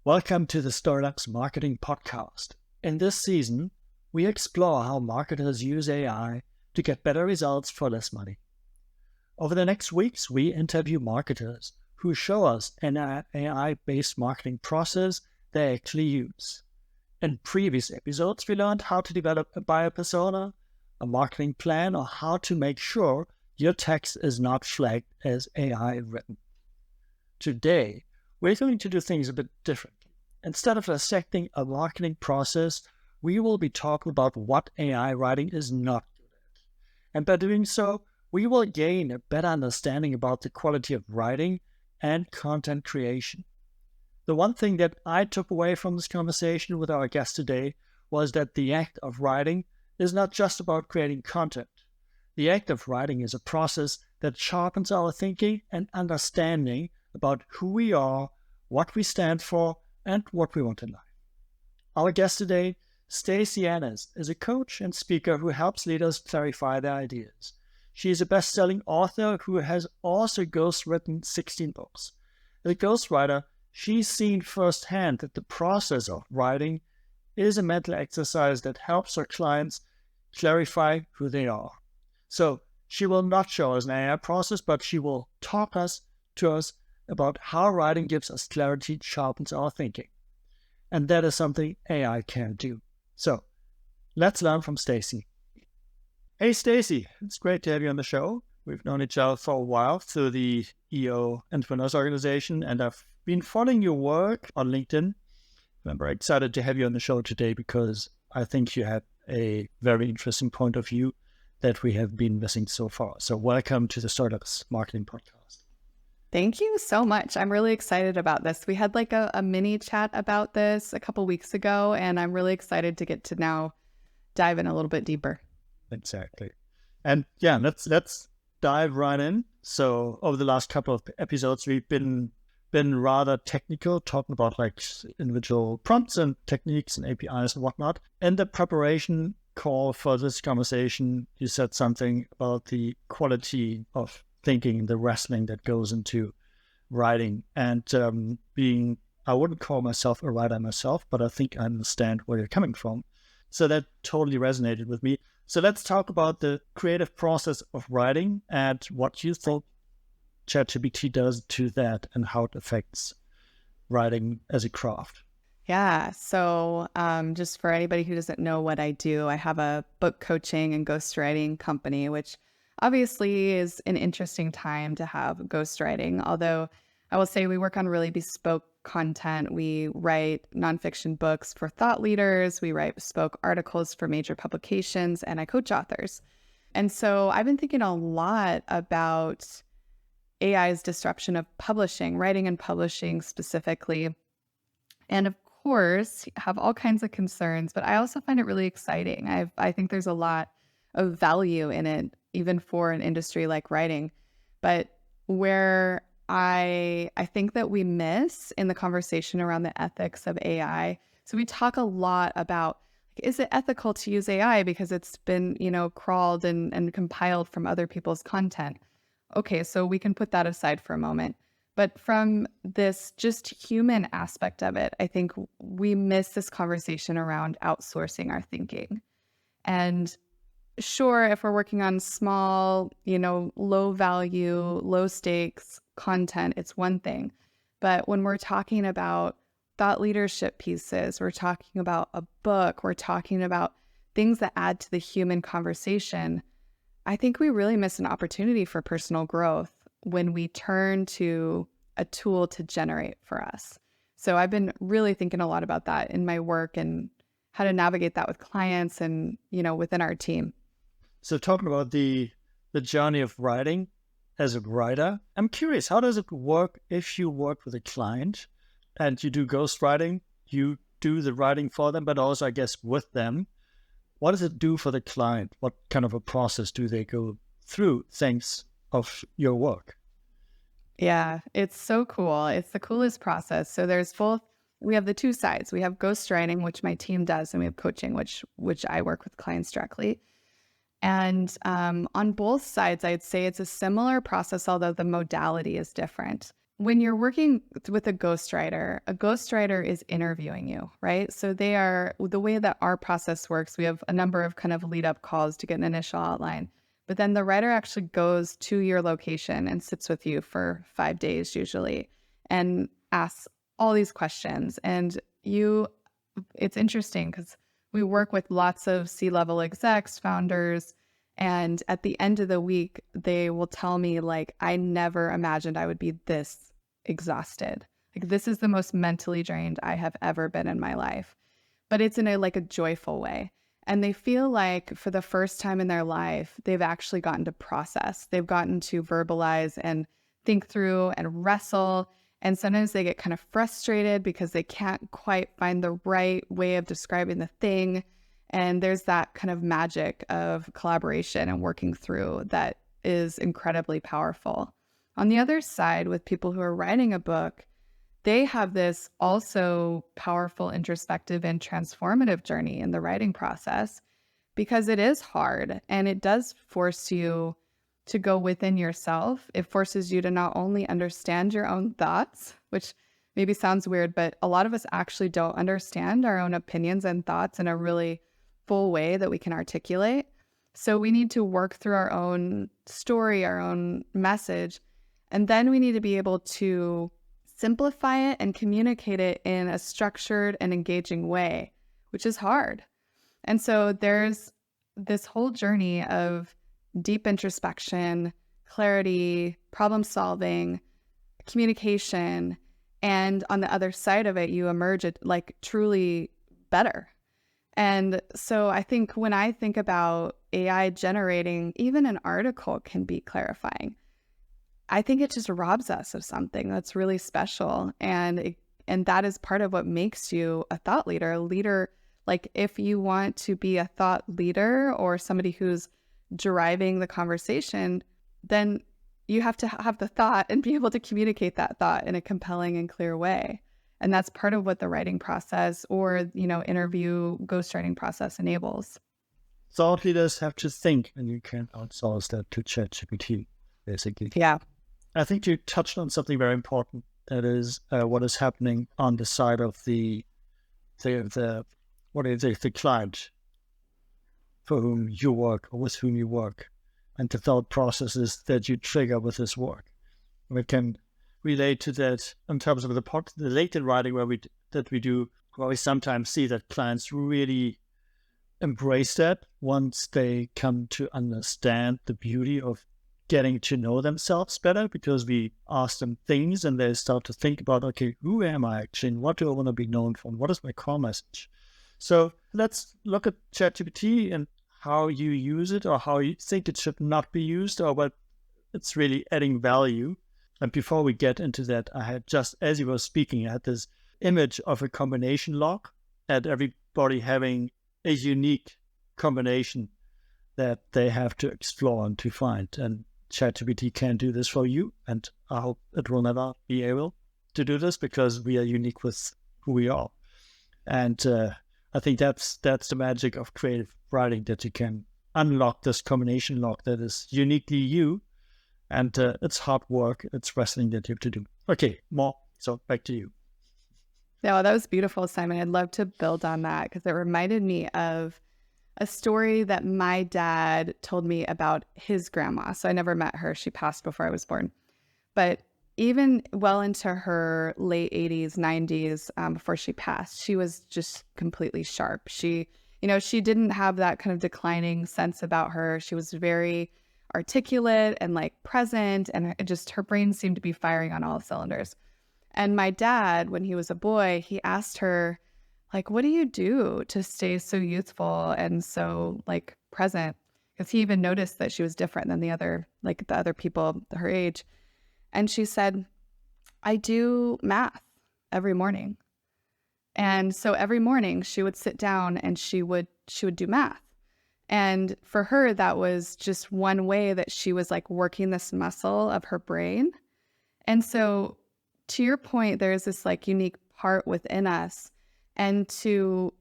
Welcome to the StoryLux Marketing Podcast. In this season, we explore how marketers use AI to get better results for less money. Over the next weeks, we interview marketers who show us an AI-based marketing process they actually use. In previous episodes, we learned how to develop a buyer persona, a marketing plan, or how to make sure your text is not flagged as AI written. Today, we're going to do things a bit differently. Instead of dissecting a marketing process, we will be talking about what AI writing is not good at. And by doing so, we will gain a better understanding about the quality of writing and content creation. The one thing that I took away from this conversation with our guest today was that the act of writing is not just about creating content. The act of writing is a process that sharpens our thinking and understanding about who we are, what we stand for, and what we want in life. Our guest today, Stacy Ennis, is a coach and speaker who helps leaders clarify their ideas. She is a best-selling author who has also ghostwritten 16 books. As a ghostwriter, she's seen firsthand that the process of writing is a mental exercise that helps her clients clarify who they are. So she will not show us an AI process, but she will talk to us about how writing gives us clarity, sharpens our thinking. And that is something AI can't do. So let's learn from Stacy. Hey Stacy, it's great to have you on the show. We've known each other for a while through the EO Entrepreneurs Organization, and I've been following your work on LinkedIn. I'm very excited to have you on the show today because I think you have a very interesting point of view that we have been missing so far. So welcome to the StoryLux Marketing Podcast. Thank you so much. I'm really excited about this. We had like a mini chat about this a couple weeks ago, and I'm really excited to get to now dive in a little bit deeper. Exactly. And yeah, let's dive right in. So over the last couple of episodes, we've been rather technical, talking about like individual prompts and techniques and APIs and whatnot. In the preparation call for this conversation, you said something about the quality of thinking, the wrestling that goes into writing, and I wouldn't call myself a writer myself, but I think I understand where you're coming from. So that totally resonated with me. So let's talk about the creative process of writing and what you think ChatGPT does to that and how it affects writing as a craft. Yeah. So just for anybody who doesn't know what I do, I have a book coaching and ghostwriting company, which obviously is an interesting time to have ghostwriting. Although I will say we work on really bespoke content. We write nonfiction books for thought leaders. We write bespoke articles for major publications, and I coach authors. And so I've been thinking a lot about AI's disruption of publishing, writing and publishing specifically. And of course, have all kinds of concerns, but I also find it really exciting. I think there's a lot of value in it, even for an industry like writing. But where I think that we miss in the conversation around the ethics of AI. So we talk a lot about, is it ethical to use AI because it's been, crawled and compiled from other people's content? Okay, so we can put that aside for a moment. But from this just human aspect of it, I think we miss this conversation around outsourcing our thinking. And sure, if we're working on small, low value, low stakes content, it's one thing. But when we're talking about thought leadership pieces, we're talking about a book, we're talking about things that add to the human conversation, I think we really miss an opportunity for personal growth when we turn to a tool to generate for us. So I've been really thinking a lot about that in my work and how to navigate that with clients and, within our team. So talking about the journey of writing as a writer, I'm curious, how does it work if you work with a client and you do ghostwriting, you do the writing for them, but also, I guess, with them? What does it do for the client? What kind of a process do they go through thanks of your work? Yeah, it's so cool. It's the coolest process. So we have the two sides. We have ghostwriting, which my team does, and we have coaching, which I work with clients directly. And on both sides, I'd say it's a similar process, although the modality is different. when you're working with a ghostwriter is interviewing you, right? So the way that our process works, we have a number of kind of lead up calls to get an initial outline. But then the writer actually goes to your location and sits with you for 5 days usually and asks all these questions. And it's interesting because we work with lots of C-level execs, founders, and at the end of the week, they will tell me, like, I never imagined I would be this exhausted. Like, this is the most mentally drained I have ever been in my life. But it's in a joyful way. And they feel like for the first time in their life, they've actually gotten to process. They've gotten to verbalize and think through and wrestle. And sometimes they get kind of frustrated because they can't quite find the right way of describing the thing. And there's that kind of magic of collaboration and working through that is incredibly powerful. On the other side, with people who are writing a book, they have this also powerful introspective and transformative journey in the writing process because it is hard and it does force you to go within yourself. It forces you to not only understand your own thoughts, which maybe sounds weird, but a lot of us actually don't understand our own opinions and thoughts in a really full way that we can articulate. So we need to work through our own story, our own message, and then we need to be able to simplify it and communicate it in a structured and engaging way, which is hard. And so there's this whole journey of deep introspection, clarity, problem solving, communication, and on the other side of it, you emerge truly better. And so I think when I think about AI generating, even an article can be clarifying. I think it just robs us of something that's really special. And that is part of what makes you a thought leader. A leader, like if you want to be a thought leader or somebody who's driving the conversation, then you have to have the thought and be able to communicate that thought in a compelling and clear way. And that's part of what the writing process or, interview ghostwriting process enables. Thought leaders have to think, and you can outsource that to ChatGPT, basically. Yeah. I think you touched on something very important. That is what is happening on the side of the client for whom you work or with whom you work, and the thought processes that you trigger with this work. We can relate to that in terms of the latent writing where we sometimes see that clients really embrace that once they come to understand the beauty of getting to know themselves better, because we ask them things and they start to think about, okay, who am I actually and what do I want to be known for and what is my core message? So let's look at ChatGPT and how you use it or how you think it should not be used or what it's really adding value. And before we get into that, I had just, as you were speaking, I had this image of a combination log and everybody having a unique combination that they have to explore and to find. And ChatGPT can do this for you. And I hope it will never be able to do this because we are unique with who we are. And I think that's the magic of creative writing, that you can unlock this combination log that is uniquely you. And it's hard work, it's wrestling that you have to do. Okay, more. So back to you. Yeah, that was beautiful, Simon. I'd love to build on that because it reminded me of a story that my dad told me about his grandma. So I never met her. She passed before I was born. But even well into her late 80s, 90s, before she passed, she was just completely sharp. She didn't have that kind of declining sense about her. She was very articulate and present, and her brain seemed to be firing on all cylinders. And my dad, when he was a boy, he asked her, what do you do to stay so youthful and so present? Because he even noticed that she was different than the other people her age. And she said, I do math every morning. And so every morning she would sit down and she would do math. And for her, that was just one way that she was working this muscle of her brain. And so to your point, there's this unique part within us, and to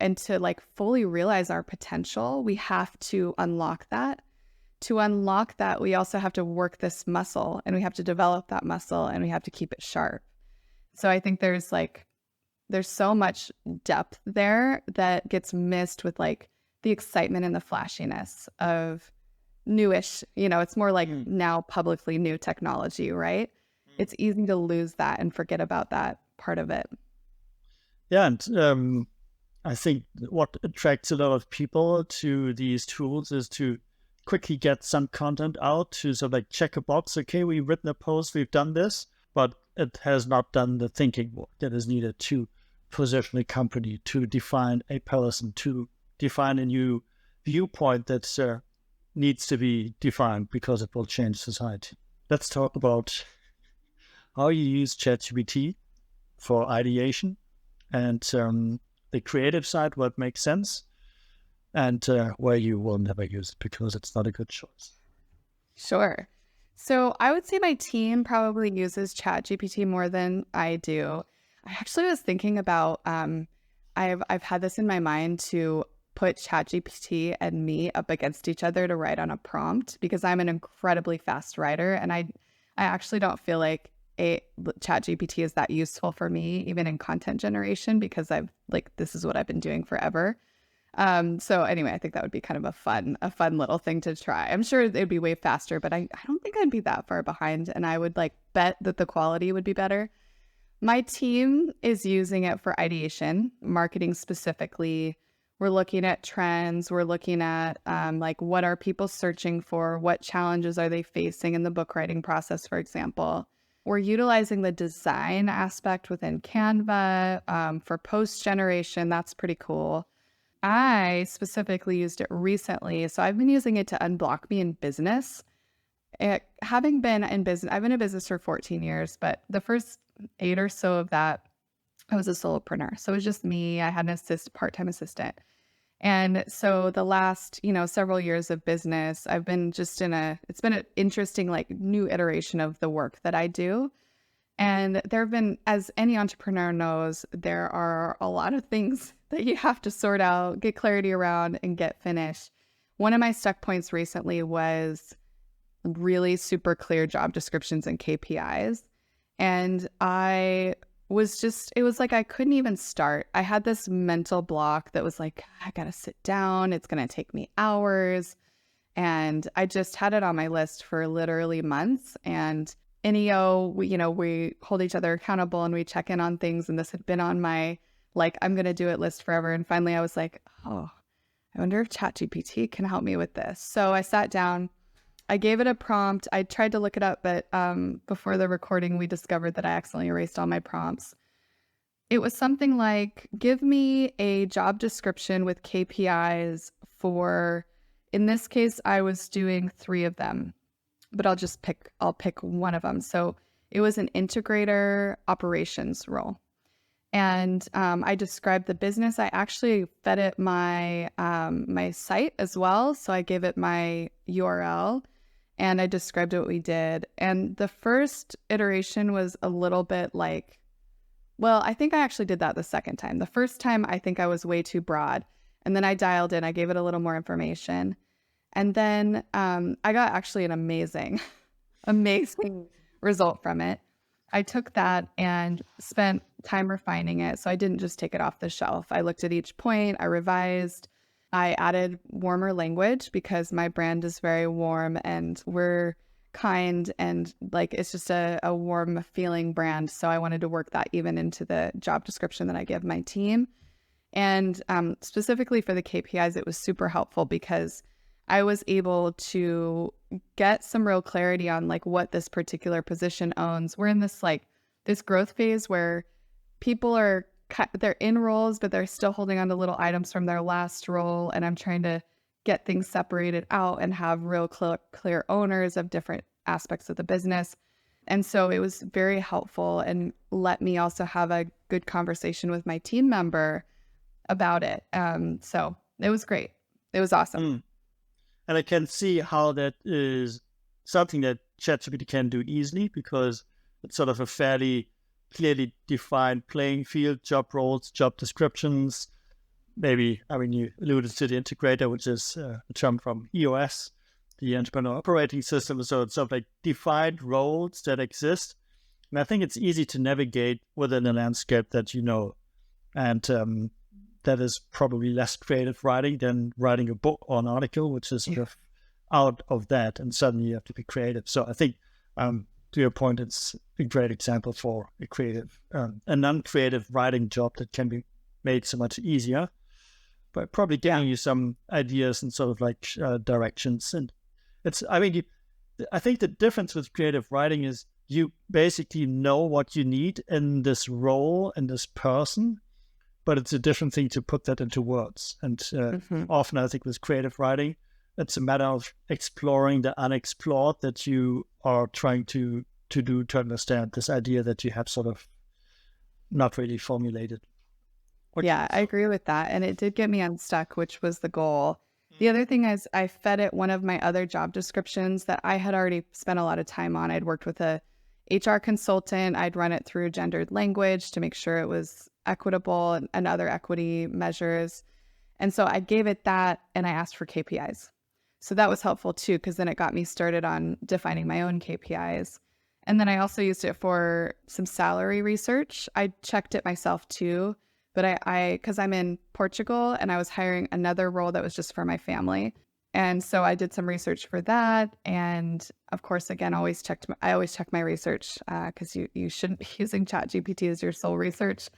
fully realize our potential, we have to unlock that to unlock that, we also have to work this muscle, and we have to develop that muscle, and we have to keep it sharp. So I think there's so much depth there that gets missed with like the excitement and the flashiness of newish, it's more like now publicly new technology, right? It's easy to lose that and forget about that part of it. Yeah, and I think what attracts a lot of people to these tools is to quickly get some content out, to sort of like check a box. Okay, we've written a post, we've done this, but it has not done the thinking work that is needed to position a company, to define a person, to define a new viewpoint that needs to be defined because it will change society. Let's talk about how you use ChatGPT for ideation and the creative side, what makes sense, and where you will never use it because it's not a good choice. Sure. So I would say my team probably uses ChatGPT more than I do. I actually was thinking about, I've had this in my mind to put ChatGPT and me up against each other to write on a prompt, because I'm an incredibly fast writer, and I actually don't feel like ChatGPT is that useful for me, even in content generation, because this is what I've been doing forever. So anyway, I think that would be kind of a fun little thing to try. I'm sure it'd be way faster, but I don't think I'd be that far behind, and I would bet that the quality would be better. My team is using it for ideation, marketing specifically. We're looking at trends. We're looking at what are people searching for? What challenges are they facing in the book writing process, for example? We're utilizing the design aspect within Canva for post generation. That's pretty cool. I specifically used it recently. So I've been using it to unblock me in business. Having been in business, I've been in business for 14 years, but the first 8 or so of that, I was a solopreneur. So it was just me. I had an part-time assistant. And so the last, several years of business, I've been it's been an interesting, new iteration of the work that I do. And there have been, as any entrepreneur knows, there are a lot of things that you have to sort out, get clarity around, and get finished. One of my stuck points recently was really super clear job descriptions and KPIs. And it was like I couldn't even start. I had this mental block that was like, I got to sit down. It's going to take me hours. And I just had it on my list for literally months. And NEO, we hold each other accountable and we check in on things. And this had been on my, I'm going to do it list forever. And finally I was like, oh, I wonder if ChatGPT can help me with this. So I sat down, I gave it a prompt. I tried to look it up, but before the recording, we discovered that I accidentally erased all my prompts. It was something like, give me a job description with KPIs for, in this case, I was doing 3 of them, but I'll pick one of them. So it was an integrator operations role. And I described the business. I actually fed it my site as well. So I gave it my URL and I described what we did. And the first iteration was a little bit I think I actually did that the second time. The first time, I think I was way too broad. And then I dialed in, I gave it a little more information. And then I got actually an amazing result from it. I took that and spent time refining it. So I didn't just take it off the shelf. I looked at each point, I revised, I added warmer language because my brand is very warm and we're kind and it's just a warm feeling brand. So I wanted to work that even into the job description that I give my team. And specifically for the KPIs, it was super helpful because I was able to get some real clarity on what this particular position owns. We're in this this growth phase where people they're in roles, but they're still holding on to little items from their last role. And I'm trying to get things separated out and have real clear owners of different aspects of the business. And so it was very helpful and let me also have a good conversation with my team member about it. So it was great. It was awesome. And I can see how that is something that ChatGPT can do easily because it's sort of a fairly clearly defined playing field, job roles, job descriptions. Maybe, you alluded to the integrator, which is a term from EOS. the entrepreneur operating system. So it's sort of like defined roles that exist. And I think it's easy to navigate within a landscape that you know. And that is probably less creative writing than writing a book or an article, which is sort of out of that. And suddenly you have to be creative. So I think, to your point, it's a great example for a creative, a non-creative writing job that can be made so much easier by probably giving you some ideas and sort of like directions. And it's, I mean, I think the difference with creative writing is you basically know what you need in this role and this person, but it's a different thing to put that into words. And often I think with creative writing, it's a matter of exploring the unexplored that you are trying to do to understand this idea that you have sort of not really formulated. Yeah, I agree with that. And it did get me unstuck, which was the goal. The other thing is I fed it one of my other job descriptions that I had already spent a lot of time on. I'd worked with a HR consultant. I'd run it through gendered language to make sure it was equitable and other equity measures. And so I gave it that and I asked for KPIs. So that was helpful too, because then it got me started on defining my own KPIs. And then I also used it for some salary research. I checked it myself too, but because I'm in Portugal and I was hiring another role that was just for my family. And so I did some research for that. And of course, again, I always check my research because you shouldn't be using ChatGPT as your sole research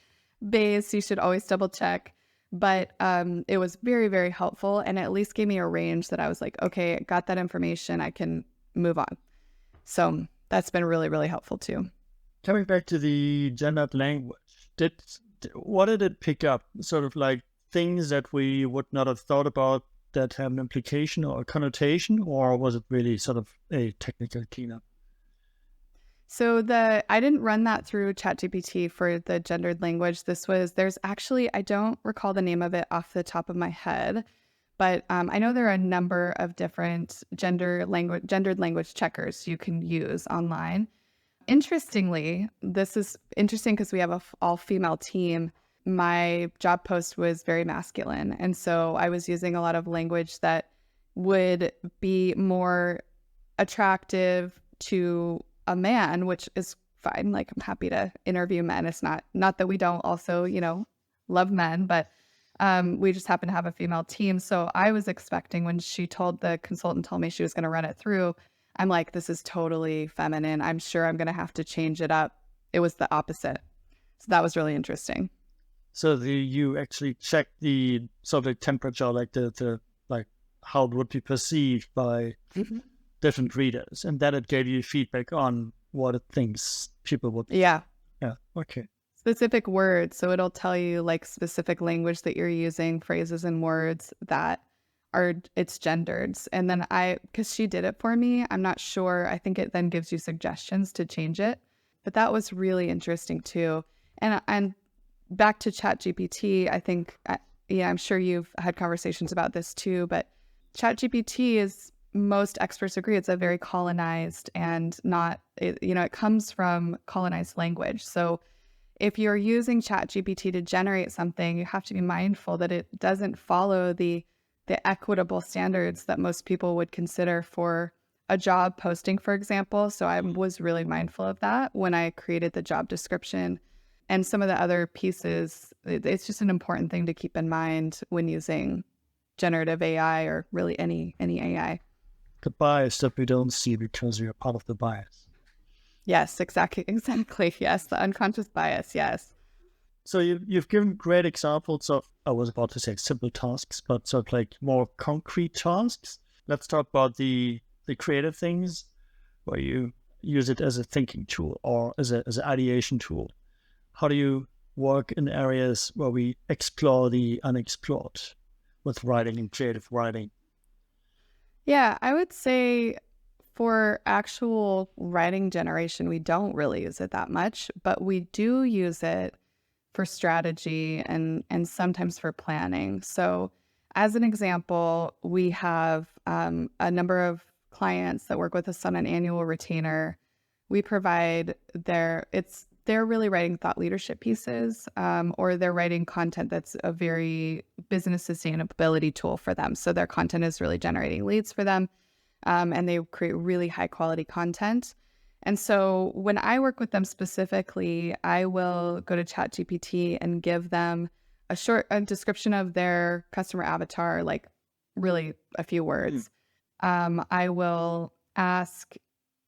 base. You should always double check. But it was very, very helpful and at least gave me a range that I was like, okay, I got that information. I can move on. So that's been really, really helpful too. Coming back to the gendered language, what did it pick up? Sort of like things that we would not have thought about that have an implication or a connotation, or was it really sort of a technical cleanup? So I didn't run that through ChatGPT for the gendered language. There's actually, I don't recall the name of it off the top of my head, but I know there are a number of different gendered language checkers you can use online. Interestingly, this is interesting because we have an all-female team. My job post was very masculine. And so I was using a lot of language that would be more attractive to a man, which is fine. Like, I'm happy to interview men. It's not that we don't also, love men, but we just happen to have a female team. So I was expecting when the consultant told me she was going to run it through, I'm like, this is totally feminine. I'm sure I'm going to have to change it up. It was the opposite. So that was really interesting. So you actually checked the sort of temperature, like the like how it would be perceived by different readers, and then it gave you feedback on what it thinks people would. Yeah. Okay. Specific words. So it'll tell you like specific language that you're using, phrases and words that it's gendered. And then because she did it for me, I'm not sure. I think it then gives you suggestions to change it. But that was really interesting too. And back to ChatGPT, I think, I'm sure you've had conversations about this too, but ChatGPT most experts agree, it's a very colonized and it comes from colonized language. So if you're using ChatGPT to generate something, you have to be mindful that it doesn't follow the equitable standards that most people would consider for a job posting, for example. So I was really mindful of that when I created the job description. And some of the other pieces, it's just an important thing to keep in mind when using generative AI or really any AI. The bias that we don't see because we are part of the bias. Yes, exactly. Yes, the unconscious bias. Yes. So you've given great examples of, I was about to say simple tasks, but sort of like more concrete tasks. Let's talk about the creative things where you use it as a thinking tool or as an ideation tool. How do you work in areas where we explore the unexplored with writing and creative writing? Yeah, I would say for actual writing generation, we don't really use it that much, but we do use it for strategy and sometimes for planning. So as an example, we have a number of clients that work with us on an annual retainer. We provide they're really writing thought leadership pieces, or they're writing content that's a very business sustainability tool for them. So their content is really generating leads for them. and they create really high quality content. And so when I work with them specifically, I will go to ChatGPT and give them a description of their customer avatar, like really a few words. I will ask,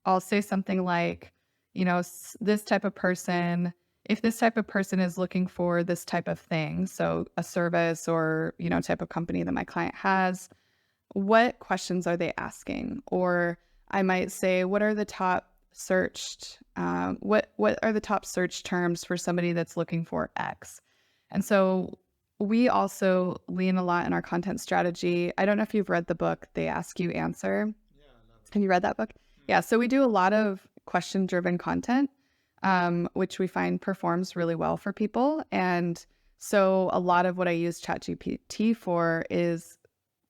I'll say something like, this type of person, if this type of person is looking for this type of thing, so a service or, type of company that my client has, what questions are they asking? Or I might say, what are the top searched, what are the top search terms for somebody that's looking for X? And so we also lean a lot in our content strategy. I don't know if you've read the book, They Ask You Answer. Yeah, I love it. Have you read that book? Yeah. So we do a lot of question-driven content, which we find performs really well for people. And so a lot of what I use ChatGPT for is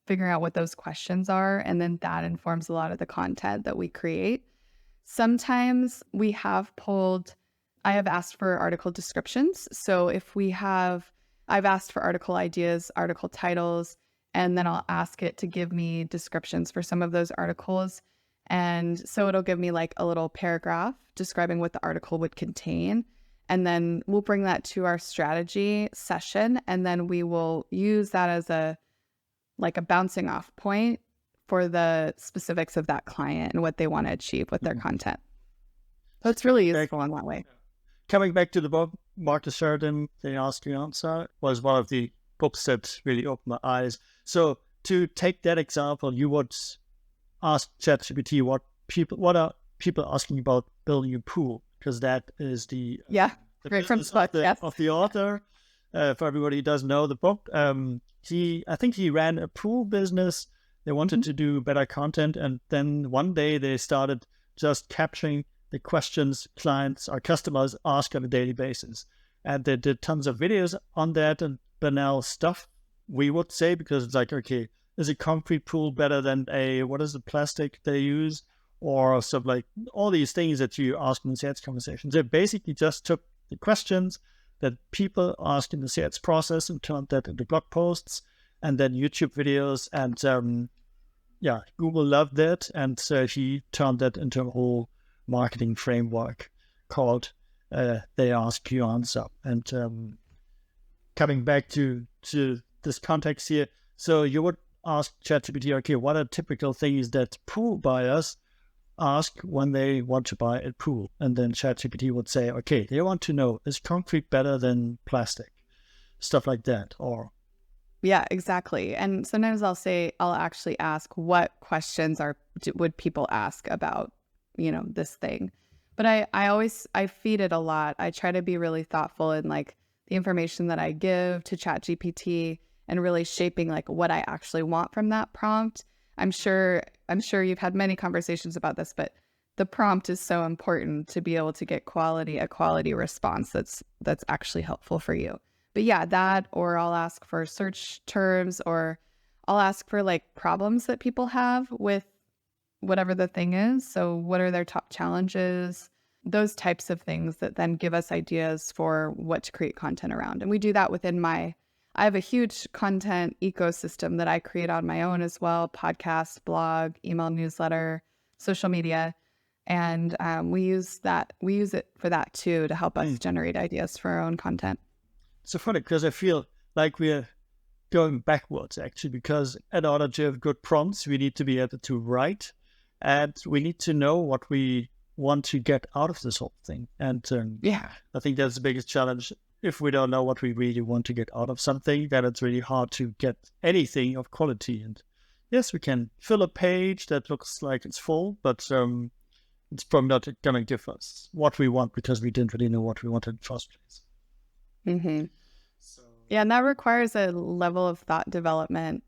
figuring out what those questions are. And then that informs a lot of the content that we create. Sometimes I have asked for article descriptions. So I've asked for article ideas, article titles, and then I'll ask it to give me descriptions for some of those articles. And so it'll give me like a little paragraph describing what the article would contain. And then we'll bring that to our strategy session. And then we will use that as a bouncing off point for the specifics of that client and what they want to achieve with their content. So it's really useful in that way. Coming back to the book, Marcus Sheridan, They Ask You Answer, was one of the books that really opened my eyes. So to take that example, you would ask ChatGPT what are people asking about building a pool, because that is the right from of the author. For everybody who doesn't know the book, I think he ran a pool business. They wanted to do better content, and then one day they started just capturing the questions clients or customers ask on a daily basis. And they did tons of videos on that and banal stuff, we would say, because it's like, okay, is a concrete pool better than what is the plastic they use? Or stuff like all these things that you ask in sales conversations. They basically just took the questions that people asked in the sales process and turned that into blog posts and then YouTube videos. And Google loved that. And so he turned that into a whole marketing framework called They Ask You Answer. And coming back to this context here, so you would ask ChatGPT, okay, what are typical things that pool buyers ask when they want to buy a pool? And then ChatGPT would say, okay, they want to know, is concrete better than plastic? Stuff like that. Or yeah, exactly. And sometimes I'll actually ask, what questions would people ask about, this thing? But I feed it a lot. I try to be really thoughtful in like the information that I give to ChatGPT and really shaping like what I actually want from that prompt. I'm sure you've had many conversations about this, but the prompt is so important to be able to get a quality response that's actually helpful for you. But yeah, that, or I'll ask for search terms, or I'll ask for like problems that people have with whatever the thing is. So what are their top challenges? Those types of things that then give us ideas for what to create content around. And we do that within I have a huge content ecosystem that I create on my own as well: podcast, blog, email newsletter, social media. And we use it for that too, to help us generate ideas for our own content. It's so funny because I feel like we're going backwards actually, because in order to have good prompts, we need to be able to write, and we need to know what we want to get out of this whole thing. And I think that's the biggest challenge. If we don't know what we really want to get out of something, then it's really hard to get anything of quality. And yes, we can fill a page that looks like it's full, but it's probably not going to give us what we want because we didn't really know what we wanted in the first place. Mm-hmm. Yeah, and that requires a level of thought development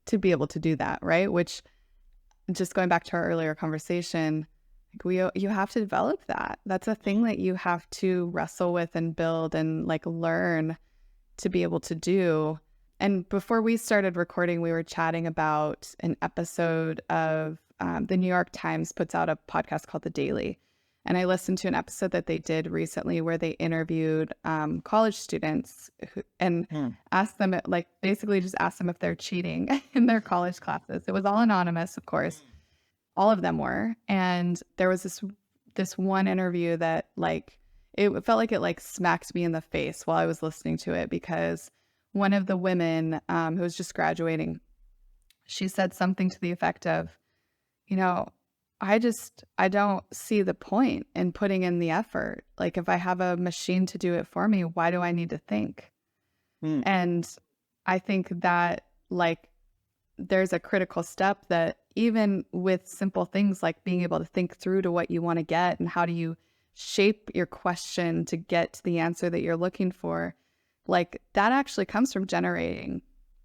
to be able to do that, right? Which, just going back to our earlier conversation, you have to develop that. That's a thing that you have to wrestle with and build and like learn to be able to do. And before we started recording, we were chatting about an episode of the New York Times puts out a podcast called The Daily. And I listened to an episode that they did recently where they interviewed college students and asked them, basically just asked them if they're cheating in their college classes. It was all anonymous, of course. all of them were. And there was this one interview that like it felt like it like smacked me in the face while I was listening to it, because one of the women who was just graduating, she said something to the effect of, you know, I don't see the point in putting in the effort. Like if I have a machine to do it for me, why do I need to think? Mm. And I think that like there's a critical step that even with simple things like being able to think through to what you want to get and how do you shape your question to get to the answer that you're looking for, like that actually comes from generating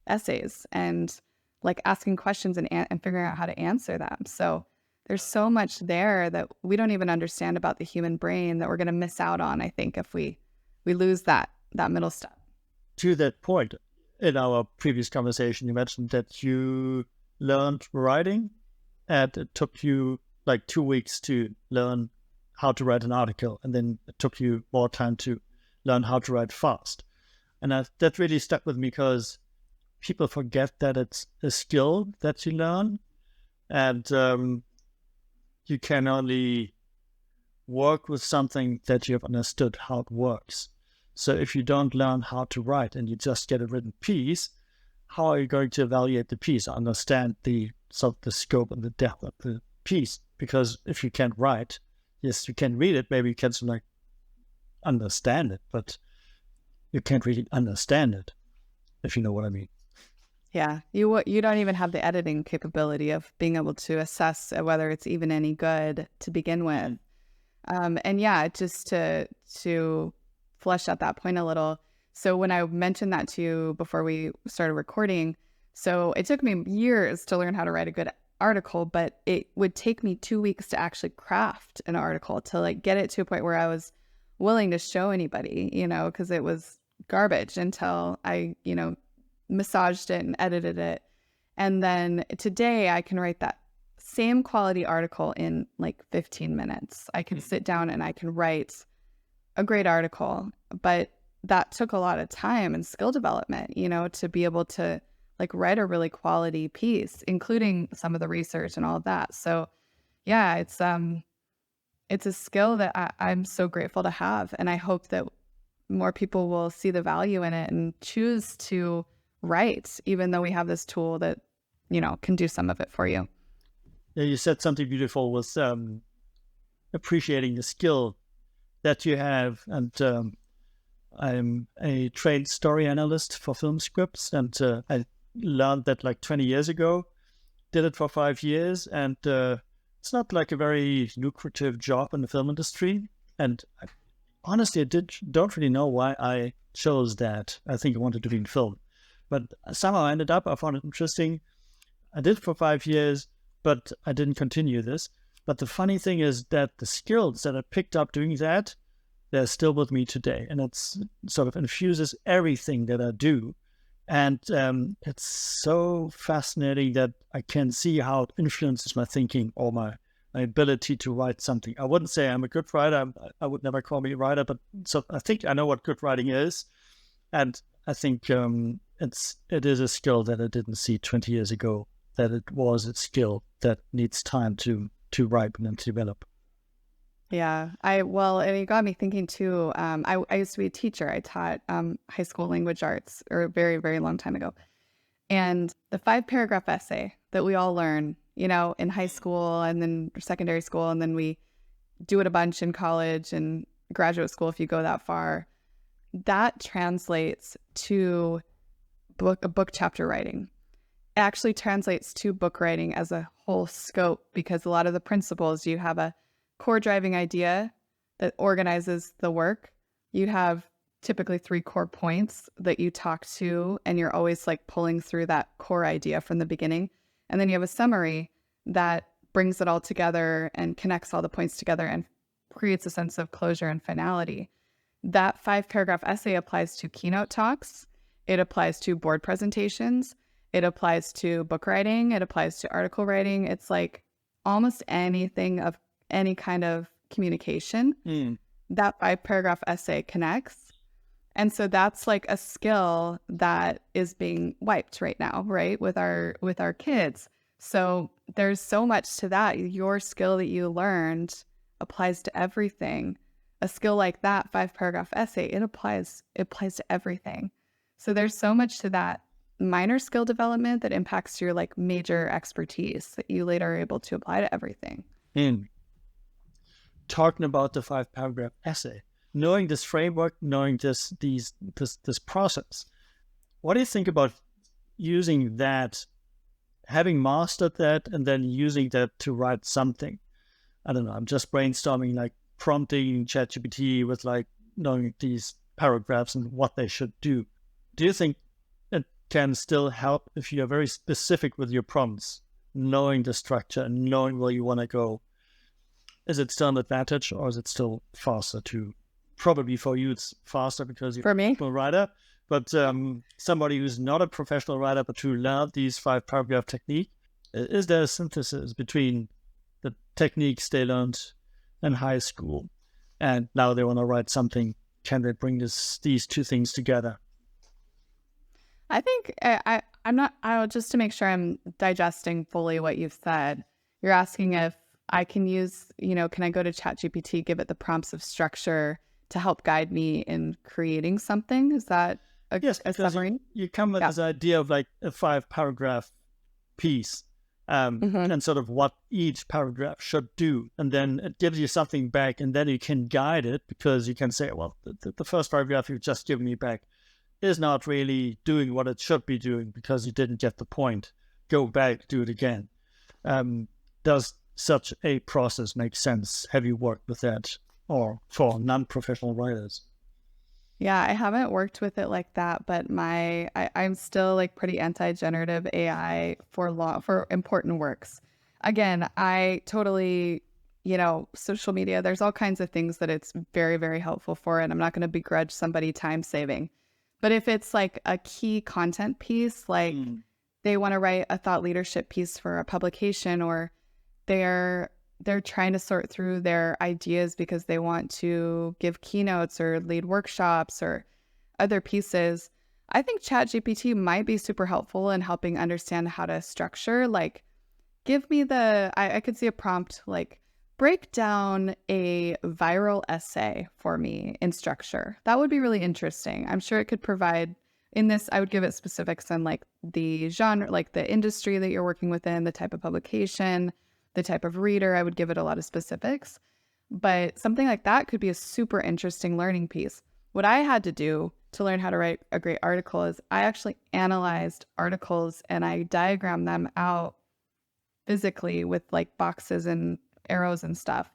essays and like asking questions and figuring out how to answer them. So there's so much there that we don't even understand about the human brain that we're going to miss out on, I think, if we lose that middle step. To that point, in our previous conversation, you mentioned that you learned writing and it took you like 2 weeks to learn how to write an article. And then it took you more time to learn how to write fast. And that really stuck with me because people forget that it's a skill that you learn. And you can only work with something that you have understood how it works. So if you don't learn how to write and you just get a written piece, how are you going to evaluate the piece, understand the scope and the depth of the piece? Because if you can't write, yes, you can read it, maybe you can sort of like understand it, but you can't really understand it, if you know what I mean. Yeah, you don't even have the editing capability of being able to assess whether it's even any good to begin with. And yeah, just to flesh out that point a little. So when I mentioned that to you before we started recording, so it took me years to learn how to write a good article, but it would take me 2 weeks to actually craft an article to like get it to a point where I was willing to show anybody, because it was garbage until I, massaged it and edited it. And then today I can write that same quality article in like 15 minutes. I can sit down and I can write a great article, but that took a lot of time and skill development, to be able to like write a really quality piece, including some of the research and all of that. So yeah, it's a skill that I'm so grateful to have. And I hope that more people will see the value in it and choose to write, even though we have this tool that, can do some of it for you. Yeah, you said something beautiful with appreciating the skill that you have. And I'm a trained story analyst for film scripts, and I learned that like 20 years ago, did it for 5 years, and it's not like a very lucrative job in the film industry. And honestly, don't really know why I chose that. I think I wanted to be in film, but somehow I ended up, I found it interesting. I did it for 5 years, but I didn't continue this. But the funny thing is that the skills that I picked up doing that, they're still with me today. And it's sort of infuses everything that I do. And it's so fascinating that I can see how it influences my thinking or my ability to write something. I wouldn't say I'm a good writer. I would never call me a writer, but so I think I know what good writing is. And I think it is a skill that I didn't see 20 years ago, that it was a skill that needs time to ripen and develop. Yeah, and it got me thinking too. I used to be a teacher. I taught high school language arts, or a very, very long time ago. And the 5-paragraph essay that we all learn, in high school and then secondary school, and then we do it a bunch in college and graduate school if you go that far, that translates to book chapter writing. It actually translates to book writing as a whole scope, because a lot of the principles, you have a core driving idea that organizes the work. You have typically 3 core points that you talk to, and you're always like pulling through that core idea from the beginning. And then you have a summary that brings it all together and connects all the points together and creates a sense of closure and finality. That 5-paragraph essay applies to keynote talks. It applies to board presentations. It applies to book writing. It applies to article writing. It's like almost anything of any kind of communication. That 5-paragraph essay connects. And so that's like a skill that is being wiped right now, right? With our kids. So there's so much to that. Your skill that you learned applies to everything. A skill like that 5-paragraph essay, it applies to everything. So there's so much to that minor skill development that impacts your like major expertise that you later are able to apply to everything. And talking about the 5-paragraph essay, knowing this framework, knowing this process, what do you think about using that, having mastered that, and then using that to write something? I don't know. I'm just brainstorming, like prompting ChatGPT with like knowing these paragraphs and what they should do. Do you think it can still help if you're very specific with your prompts, knowing the structure and knowing where you want to go? Is it still an advantage, or is it still faster to? Probably for you, it's faster because you're For me, a professional writer. But somebody who's not a professional writer, but who learned these 5-paragraph technique, is there a synthesis between the techniques they learned in high school and now they want to write something? Can they bring these two things together? I think I'm not, just to make sure I'm digesting fully what you've said, you're asking if I can use, can I go to ChatGPT, give it the prompts of structure to help guide me in creating something? Is that Yes, a because summary? you come with this idea of like a 5-paragraph piece, and sort of what each paragraph should do. And then it gives you something back, and then you can guide it because you can say, well, the first paragraph you've just given me back is not really doing what it should be doing because you didn't get the point. Go back, do it again. Does such a process make sense? Have you worked with that, or for non-professional writers? Yeah, I haven't worked with it like that, but I'm still like pretty anti-generative AI for important works. Again, I totally, social media, there's all kinds of things that it's very, very helpful for, and I'm not going to begrudge somebody time saving. But if it's like a key content piece, like they want to write a thought leadership piece for a publication, or they're trying to sort through their ideas because they want to give keynotes or lead workshops or other pieces, I think ChatGPT might be super helpful in helping understand how to structure. Like, give me I could see a prompt like, break down a viral essay for me in structure. That would be really interesting. I'm sure it could provide, in this, I would give it specifics on like the genre, like the industry that you're working within, the type of publication, the type of reader. I would give it a lot of specifics, but something like that could be a super interesting learning piece. What I had to do to learn how to write a great article is I actually analyzed articles and I diagrammed them out physically with like boxes and arrows and stuff.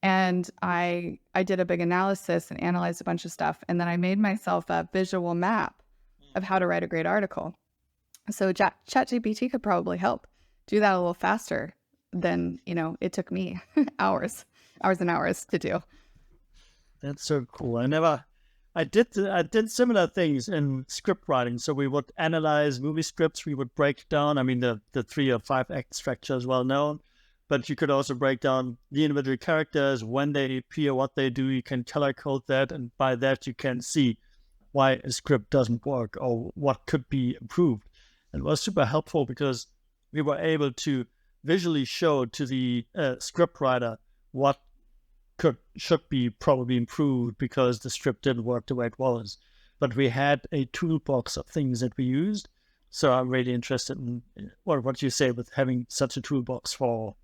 And I did a big analysis and analyzed a bunch of stuff. And then I made myself a visual map of how to write a great article. So ChatGPT could probably help do that a little faster than, it took me hours and hours to do. That's so cool. I did similar things in script writing. So we would analyze movie scripts. We would break down, I mean, the 3 or 5 act structure is well known, but you could also break down the individual characters, when they appear, what they do. You can color code that. And by that, you can see why a script doesn't work or what could be improved. And it was super helpful because we were able to visually show to the script writer what should be probably improved because the script didn't work the way it was. But we had a toolbox of things that we used. So I'm really interested in what you say with having such a toolbox for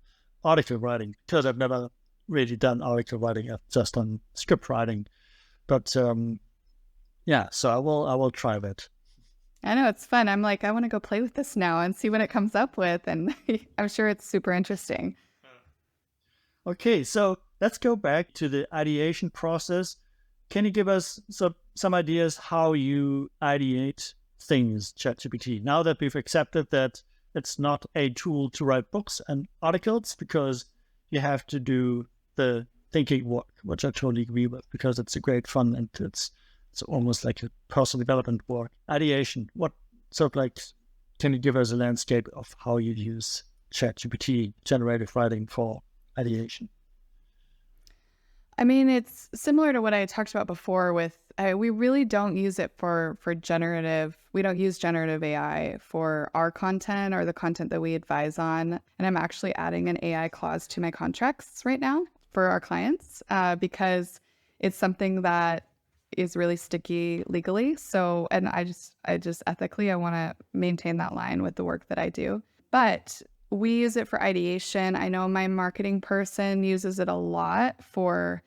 article writing, because I've never really done article writing. I've just done script writing. But yeah, so I will try that. I know, it's fun. I'm like, I want to go play with this now and see what it comes up with. And I'm sure it's super interesting. Okay, so let's go back to the ideation process. Can you give us some ideas how you ideate things, ChatGPT? Now that we've accepted that it's not a tool to write books and articles because you have to do the thinking work, which I totally agree with because it's a great fun and it's almost like a personal development work. Ideation, what sort of like, can you give us a landscape of how you use ChatGPT generative writing for ideation? I mean, it's similar to what I talked about before with We really don't use it for generative. We don't use generative AI for our content or the content that we advise on. And I'm actually adding an AI clause to my contracts right now for our clients because it's something that is really sticky legally. So, and I just ethically, I want to maintain that line with the work that I do. But we use it for ideation. I know my marketing person uses it a lot for,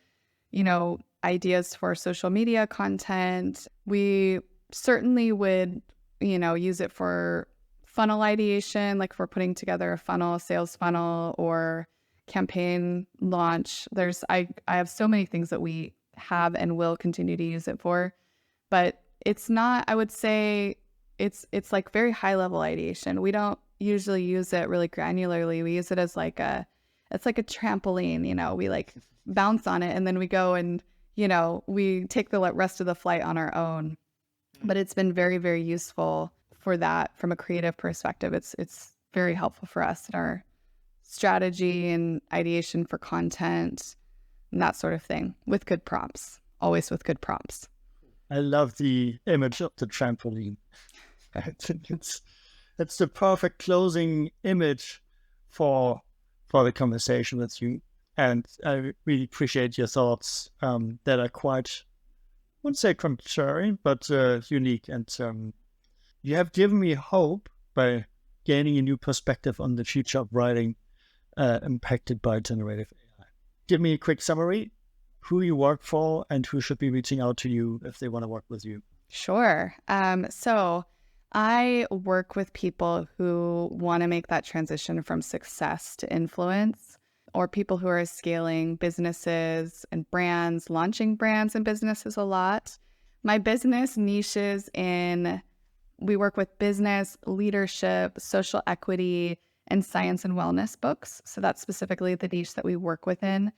ideas for social media content. We certainly would, use it for funnel ideation, like if we're putting together a funnel, sales funnel, or campaign launch. I have so many things that we have and will continue to use it for, but it's not, I would say it's like very high level ideation. We don't usually use it really granularly. We use it as it's like a trampoline, we like bounce on it and then we go and, we take the rest of the flight on our own. But it's been very, very useful for that from a creative perspective. It's very helpful for us in our strategy and ideation for content and that sort of thing with good prompts, always with good prompts. I love the image of the trampoline. I think it's the perfect closing image for the conversation with you. And I really appreciate your thoughts that are quite, I wouldn't say contrary, but unique. And you have given me hope by gaining a new perspective on the future of writing impacted by generative AI. Give me a quick summary, who you work for and who should be reaching out to you if they want to work with you. Sure. So I work with people who want to make that transition from success to influence, or people who are scaling businesses and brands, launching brands and businesses a lot. My business niches we work with business, leadership, social equity, and science and wellness books. So that's specifically the niche that we work within.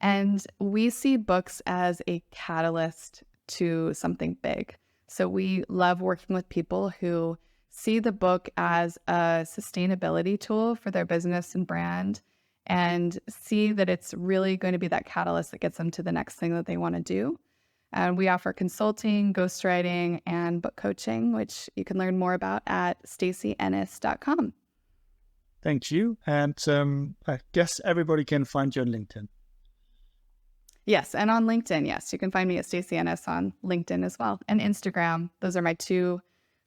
And we see books as a catalyst to something big. So we love working with people who see the book as a sustainability tool for their business and brand and see that it's really going to be that catalyst that gets them to the next thing that they want to do. And we offer consulting, ghostwriting, and book coaching, which you can learn more about at stacyennis.com. Thank you. And I guess everybody can find you on LinkedIn. Yes, and on LinkedIn, yes. You can find me at Stacy Ennis on LinkedIn as well, and Instagram. Those are my two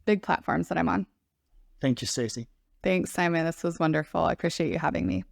big platforms that I'm on. Thank you, Stacy. Thanks, Simon. This was wonderful. I appreciate you having me.